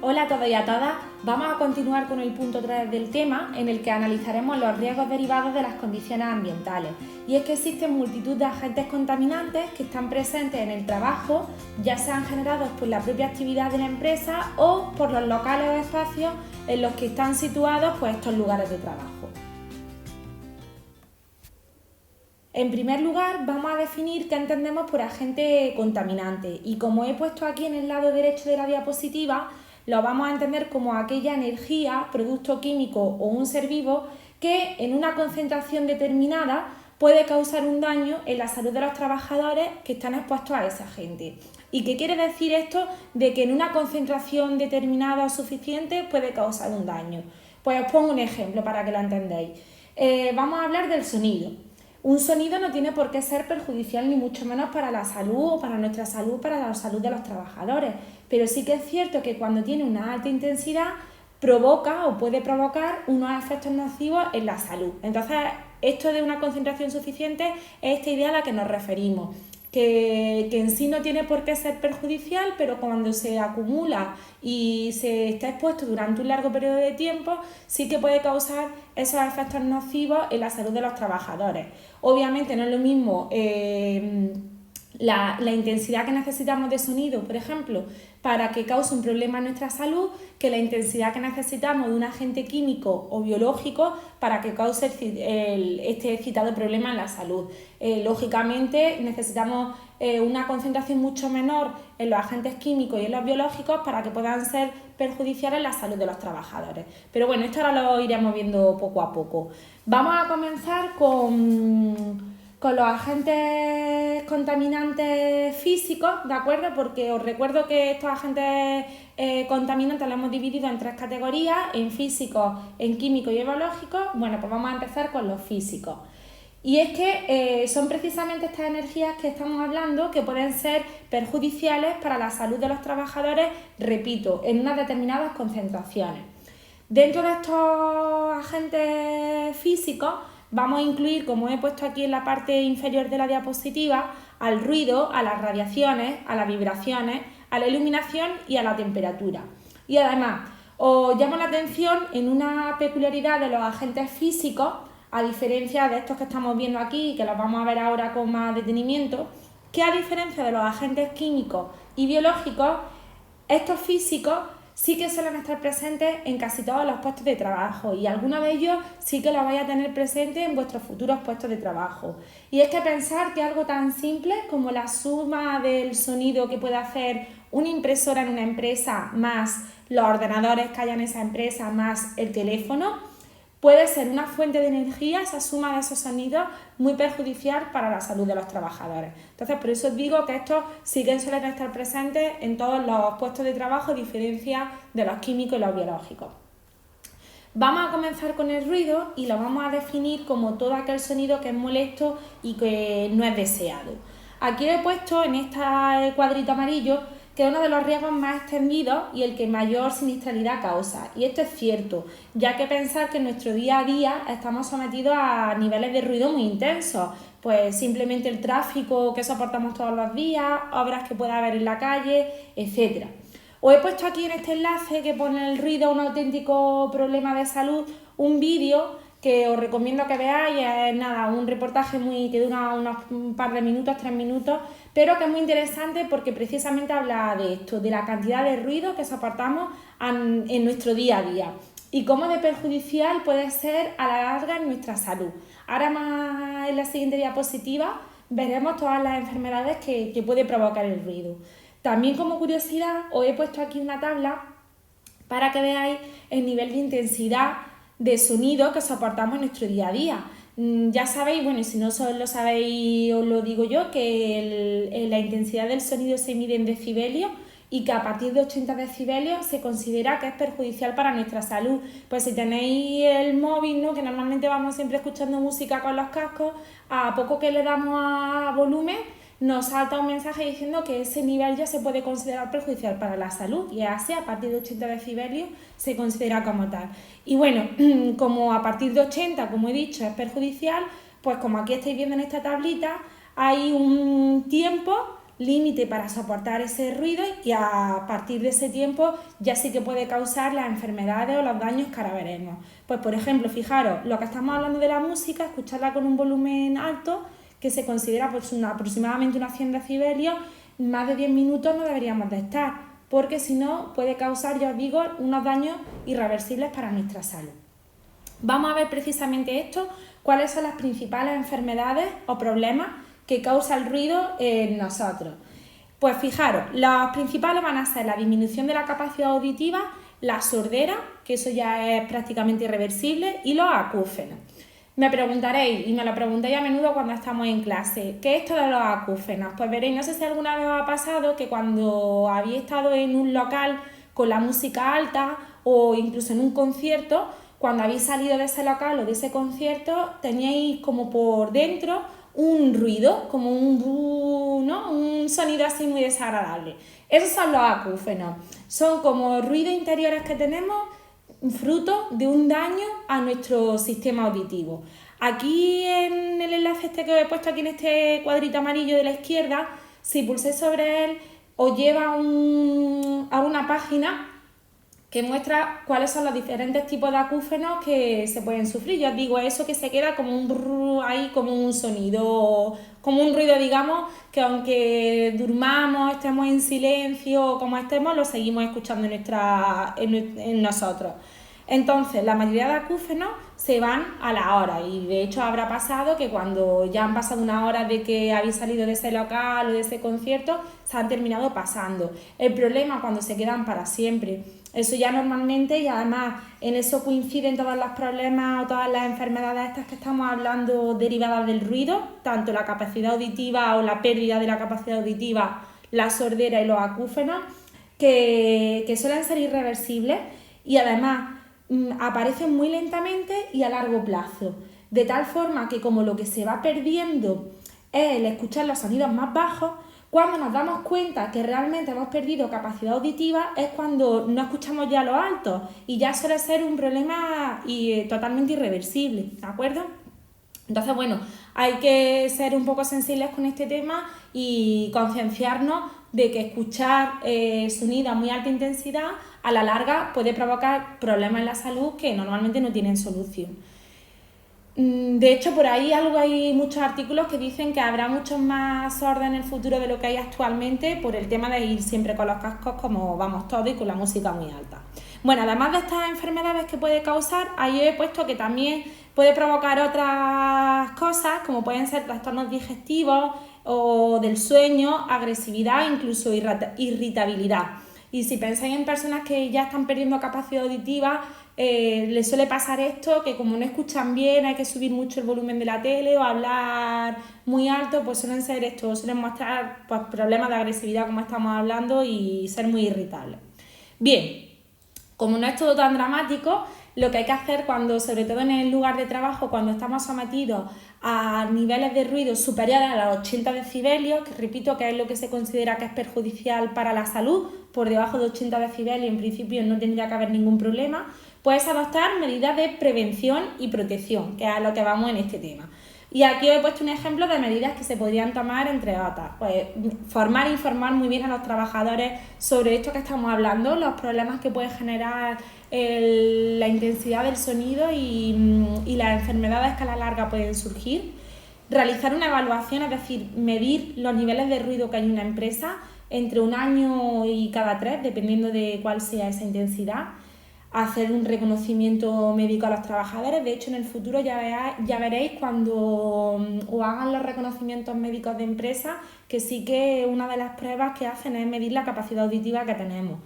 Hola a todos y a todas, vamos a continuar con el punto 3 del tema en el que analizaremos los riesgos derivados de las condiciones ambientales. Y es que existen multitud de agentes contaminantes que están presentes en el trabajo, ya sean generados por la propia actividad de la empresa o por los locales o espacios en los que están situados estos lugares de trabajo. En primer lugar, vamos a definir qué entendemos por agente contaminante y como he puesto aquí en el lado derecho de la diapositiva, lo vamos a entender como aquella energía, producto químico o un ser vivo que en una concentración determinada puede causar un daño en la salud de los trabajadores que están expuestos a ese agente. ¿Y qué quiere decir esto de que en una concentración determinada o suficiente puede causar un daño? Pues os pongo un ejemplo para que lo entendáis. Vamos a hablar del sonido. Un sonido no tiene por qué ser perjudicial ni mucho menos para la salud o para nuestra salud, para la salud de los trabajadores, pero sí que es cierto que cuando tiene una alta intensidad provoca o puede provocar unos efectos nocivos en la salud. Entonces, esto de una concentración suficiente es esta idea a la que nos referimos. Que en sí no tiene por qué ser perjudicial, pero cuando se acumula y se está expuesto durante un largo periodo de tiempo, sí que puede causar esos efectos nocivos en la salud de los trabajadores. Obviamente no es lo mismo la intensidad que necesitamos de sonido, por ejemplo, para que cause un problema en nuestra salud, que la intensidad que necesitamos de un agente químico o biológico para que cause este citado problema en la salud. Lógicamente necesitamos una concentración mucho menor en los agentes químicos y en los biológicos para que puedan ser perjudiciales en la salud de los trabajadores. Pero bueno, esto ahora lo iremos viendo poco a poco. Vamos a comenzar con los agentes contaminantes físicos, ¿de acuerdo? Porque os recuerdo que estos agentes contaminantes los hemos dividido en tres categorías, en físicos, en químicos y en biológicos. Bueno, pues vamos a empezar con los físicos. Y es que son precisamente estas energías que estamos hablando que pueden ser perjudiciales para la salud de los trabajadores, repito, en unas determinadas concentraciones. Dentro de estos agentes físicos vamos a incluir, como he puesto aquí en la parte inferior de la diapositiva, al ruido, a las radiaciones, a las vibraciones, a la iluminación y a la temperatura. Y además, os llamo la atención en una peculiaridad de los agentes físicos, a diferencia de estos que estamos viendo aquí y que los vamos a ver ahora con más detenimiento, que a diferencia de los agentes químicos y biológicos, estos físicos sí que suelen estar presentes en casi todos los puestos de trabajo y algunos de ellos sí que los vais a tener presentes en vuestros futuros puestos de trabajo. Y es que pensar que algo tan simple como la suma del sonido que puede hacer una impresora en una empresa más los ordenadores que haya en esa empresa más el teléfono puede ser una fuente de energía, esa suma de esos sonidos, muy perjudicial para la salud de los trabajadores. Entonces, por eso os digo que estos sí que suelen estar presentes en todos los puestos de trabajo, a diferencia de los químicos y los biológicos. Vamos a comenzar con el ruido y lo vamos a definir como todo aquel sonido que es molesto y que no es deseado. Aquí he puesto en este cuadrito amarillo que es uno de los riesgos más extendidos y el que mayor siniestralidad causa. Y esto es cierto, ya que pensar que en nuestro día a día estamos sometidos a niveles de ruido muy intensos, pues simplemente el tráfico que soportamos todos los días, obras que pueda haber en la calle, etc. Os he puesto aquí en este enlace que pone el ruido un auténtico problema de salud, un vídeo que os recomiendo que veáis, es nada, un reportaje que dura un par de minutos, 3 minutos, pero que es muy interesante porque precisamente habla de esto, de la cantidad de ruido que soportamos en nuestro día a día y cómo de perjudicial puede ser a la larga en nuestra salud. Ahora más en la siguiente diapositiva veremos todas las enfermedades que puede provocar el ruido. También como curiosidad os he puesto aquí una tabla para que veáis el nivel de intensidad de sonido que soportamos en nuestro día a día. Ya sabéis, bueno, y si no lo sabéis os lo digo yo, que la intensidad del sonido se mide en decibelios y que a partir de 80 decibelios se considera que es perjudicial para nuestra salud. Pues si tenéis el móvil, ¿no?, que normalmente vamos siempre escuchando música con los cascos, a poco que le damos a volumen, nos salta un mensaje diciendo que ese nivel ya se puede considerar perjudicial para la salud y así a partir de 80 decibelios se considera como tal. Y bueno, como a partir de 80, como he dicho, es perjudicial, pues como aquí estáis viendo en esta tablita, hay un tiempo límite para soportar ese ruido y a partir de ese tiempo ya sí que puede causar las enfermedades o los daños que ahora veremos. Pues por ejemplo, fijaros, lo que estamos hablando de la música, escucharla con un volumen alto, que se considera pues aproximadamente unos 100 decibelios, más de 10 minutos no deberíamos de estar, porque si no puede causar, ya os digo, unos daños irreversibles para nuestra salud. Vamos a ver precisamente esto, cuáles son las principales enfermedades o problemas que causa el ruido en nosotros. Pues fijaros, los principales van a ser la disminución de la capacidad auditiva, la sordera, que eso ya es prácticamente irreversible, y los acúfenos. Me preguntaréis, y me lo preguntáis a menudo cuando estamos en clase, ¿qué es esto de los acúfenos? Pues veréis, no sé si alguna vez os ha pasado que cuando habéis estado en un local con la música alta o incluso en un concierto, cuando habéis salido de ese local o de ese concierto, teníais como por dentro un ruido, como un sonido así muy desagradable. Esos son los acúfenos. Son como ruidos interiores que tenemos fruto de un daño a nuestro sistema auditivo. Aquí en el enlace que os he puesto aquí en este cuadrito amarillo de la izquierda, si pulsáis sobre él, os lleva a una página que muestra cuáles son los diferentes tipos de acúfenos que se pueden sufrir. Yo os digo, eso que se queda como un brrr, ahí, como un sonido, como un ruido, digamos, que aunque durmamos, estemos en silencio, como estemos, lo seguimos escuchando en nosotros. Entonces, la mayoría de acúfenos se van a la hora y de hecho habrá pasado que cuando ya han pasado una hora de que habéis salido de ese local o de ese concierto, se han terminado pasando. El problema cuando se quedan para siempre. Eso ya normalmente, y además en eso coinciden todos los problemas o todas las enfermedades estas que estamos hablando derivadas del ruido, tanto la capacidad auditiva o la pérdida de la capacidad auditiva, la sordera y los acúfenos, que suelen ser irreversibles y además aparecen muy lentamente y a largo plazo, de tal forma que como lo que se va perdiendo es el escuchar los sonidos más bajos, cuando nos damos cuenta que realmente hemos perdido capacidad auditiva es cuando no escuchamos ya los altos y ya suele ser un problema totalmente irreversible, ¿de acuerdo? Entonces, bueno, hay que ser un poco sensibles con este tema y concienciarnos de que escuchar sonidos a muy alta intensidad a la larga puede provocar problemas en la salud que normalmente no tienen solución. De hecho, por ahí hay muchos artículos que dicen que habrá muchos más sordos en el futuro de lo que hay actualmente por el tema de ir siempre con los cascos como vamos todos y con la música muy alta. Bueno, además de estas enfermedades que puede causar, ahí he puesto que también puede provocar otras cosas como pueden ser trastornos digestivos o del sueño, agresividad e incluso irritabilidad. Y si pensáis en personas que ya están perdiendo capacidad auditiva, les suele pasar esto, que como no escuchan bien, hay que subir mucho el volumen de la tele o hablar muy alto, pues suelen mostrar pues, problemas de agresividad como estamos hablando y ser muy irritables. Bien, como no es todo tan dramático, lo que hay que hacer sobre todo en el lugar de trabajo, cuando estamos sometidos a niveles de ruido superiores a los 80 decibelios, que repito que es lo que se considera que es perjudicial para la salud, por debajo de 80 decibelios en principio no tendría que haber ningún problema, pues adoptar medidas de prevención y protección, que es a lo que vamos en este tema. Y aquí os he puesto un ejemplo de medidas que se podrían tomar, entre otras. Pues formar e informar muy bien a los trabajadores sobre esto que estamos hablando, los problemas que puede generar la intensidad del sonido y las enfermedades que a la larga pueden surgir. Realizar una evaluación, es decir, medir los niveles de ruido que hay en una empresa entre un año y cada 3, dependiendo de cuál sea esa intensidad. Hacer un reconocimiento médico a los trabajadores. De hecho, en el futuro ya veréis cuando os hagan los reconocimientos médicos de empresa que sí que una de las pruebas que hacen es medir la capacidad auditiva que tenemos.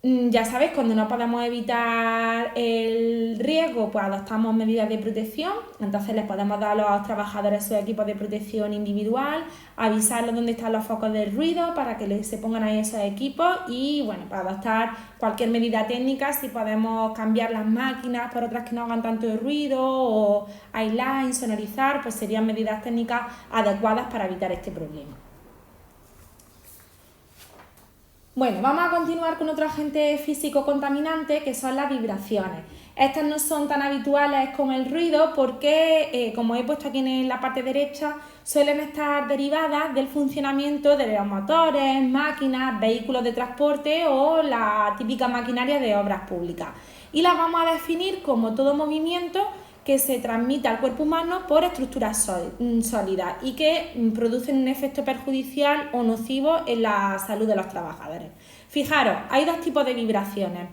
Ya sabéis, cuando no podemos evitar el riesgo, pues adoptamos medidas de protección, entonces les podemos dar a los trabajadores sus equipos de protección individual, avisarlos dónde están los focos de ruido para que se pongan ahí esos equipos y bueno, para adoptar cualquier medida técnica, si podemos cambiar las máquinas por otras que no hagan tanto ruido o aislar, insonorizar, pues serían medidas técnicas adecuadas para evitar este problema. Bueno, vamos a continuar con otro agente físico contaminante que son las vibraciones. Estas no son tan habituales como el ruido porque, como he puesto aquí en la parte derecha, suelen estar derivadas del funcionamiento de los motores, máquinas, vehículos de transporte o la típica maquinaria de obras públicas. Y las vamos a definir como todo movimiento que se transmite al cuerpo humano por estructuras sólidas y que producen un efecto perjudicial o nocivo en la salud de los trabajadores. Fijaros, hay dos tipos de vibraciones.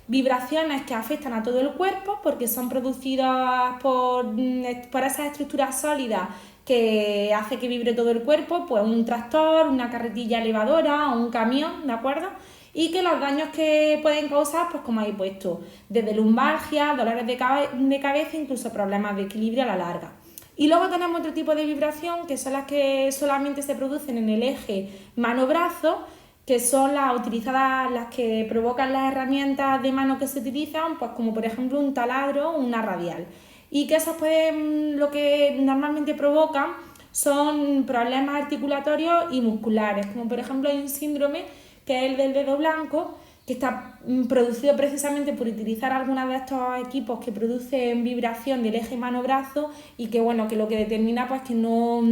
Vibraciones que afectan a todo el cuerpo porque son producidas por esas estructuras sólidas que hace que vibre todo el cuerpo, pues un tractor, una carretilla elevadora o un camión, ¿de acuerdo? Y que los daños que pueden causar, pues como he puesto, desde lumbalgia, dolores de cabeza, incluso problemas de equilibrio a la larga. Y luego tenemos otro tipo de vibración, que son las que solamente se producen en el eje mano-brazo, que son las utilizadas, las que provocan las herramientas de mano que se utilizan, pues como por ejemplo un taladro o una radial. Y que esas lo que normalmente provocan son problemas articulatorios y musculares, como por ejemplo hay un síndrome que es el del dedo blanco, que está producido precisamente por utilizar algunos de estos equipos que producen vibración del eje mano-brazo y que bueno, que lo que determina pues que no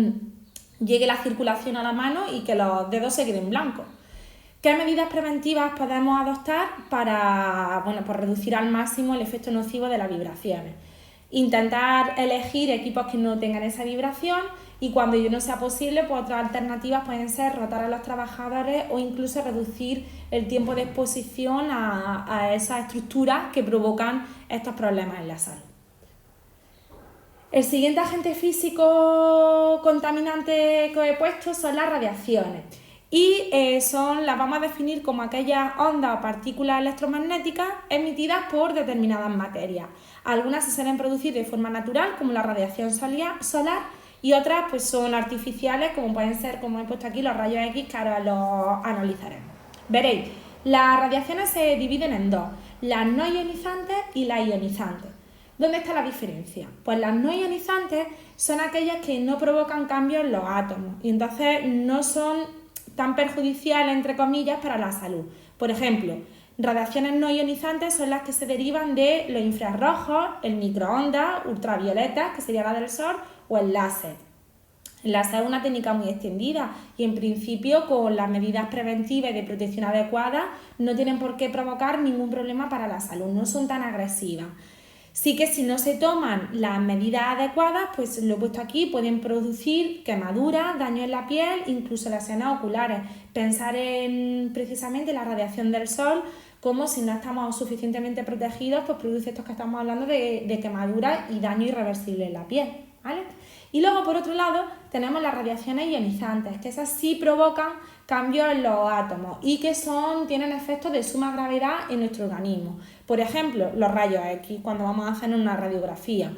llegue la circulación a la mano y que los dedos se queden blancos. ¿Qué medidas preventivas podemos adoptar para pues reducir al máximo el efecto nocivo de las vibraciones? Intentar elegir equipos que no tengan esa vibración y cuando ello no sea posible, pues otras alternativas pueden ser rotar a los trabajadores o incluso reducir el tiempo de exposición a esas estructuras que provocan estos problemas en la salud. El siguiente agente físico contaminante que he puesto son las radiaciones. Y las vamos a definir como aquellas ondas o partículas electromagnéticas emitidas por determinadas materias. Algunas se suelen producir de forma natural, como la radiación solar, y otras pues son artificiales, como pueden ser, como he puesto aquí, los rayos X, que ahora los analizaremos. Veréis, las radiaciones se dividen en dos, las no ionizantes y las ionizantes. ¿Dónde está la diferencia? Pues las no ionizantes son aquellas que no provocan cambios en los átomos y entonces no son tan perjudiciales, entre comillas, para la salud. Por ejemplo, radiaciones no ionizantes son las que se derivan de los infrarrojos, el microondas, ultravioletas, que sería la del sol, o el láser. El láser es una técnica muy extendida y en principio con las medidas preventivas y de protección adecuadas no tienen por qué provocar ningún problema para la salud, no son tan agresivas. Sí que si no se toman las medidas adecuadas, pues lo he puesto aquí, pueden producir quemaduras, daño en la piel, incluso lesiones oculares. Pensar en precisamente la radiación del sol, como si no estamos suficientemente protegidos, pues produce esto que estamos hablando de quemaduras y daño irreversible en la piel, ¿vale? Y luego, por otro lado, tenemos las radiaciones ionizantes, que esas sí provocan cambios en los átomos y que tienen efectos de suma gravedad en nuestro organismo. Por ejemplo, los rayos X, cuando vamos a hacer una radiografía.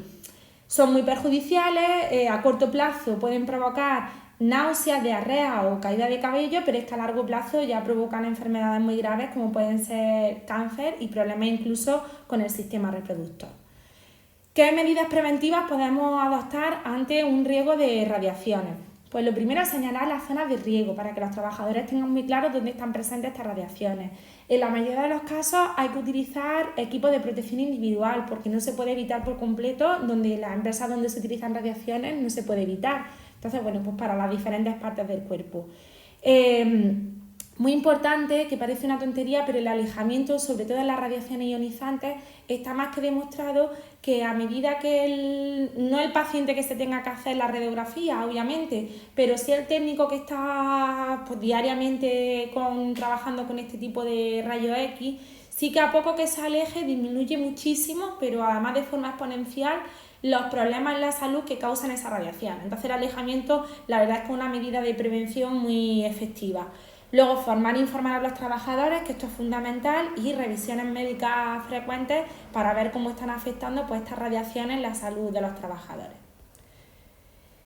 Son muy perjudiciales, a corto plazo pueden provocar náuseas, diarrea o caída de cabello, pero es que a largo plazo ya provocan enfermedades muy graves como pueden ser cáncer y problemas incluso con el sistema reproductor. ¿Qué medidas preventivas podemos adoptar ante un riesgo de radiaciones? Pues lo primero es señalar las zonas de riesgo para que los trabajadores tengan muy claro dónde están presentes estas radiaciones. En la mayoría de los casos hay que utilizar equipos de protección individual porque no se puede evitar por completo, donde las empresas donde se utilizan radiaciones no se puede evitar. Entonces, bueno, pues para las diferentes partes del cuerpo. Muy importante, que parece una tontería, pero el alejamiento, sobre todo en las radiaciones ionizantes, está más que demostrado que a medida que no el paciente que se tenga que hacer la radiografía, obviamente, pero sí el técnico que está pues, diariamente trabajando con este tipo de rayos X, sí que a poco que se aleje disminuye muchísimo, pero además de forma exponencial, los problemas en la salud que causan esa radiación. Entonces el alejamiento, la verdad es que es una medida de prevención muy efectiva. Luego, formar e informar a los trabajadores, que esto es fundamental, y revisiones médicas frecuentes para ver cómo están afectando pues, estas radiaciones en la salud de los trabajadores.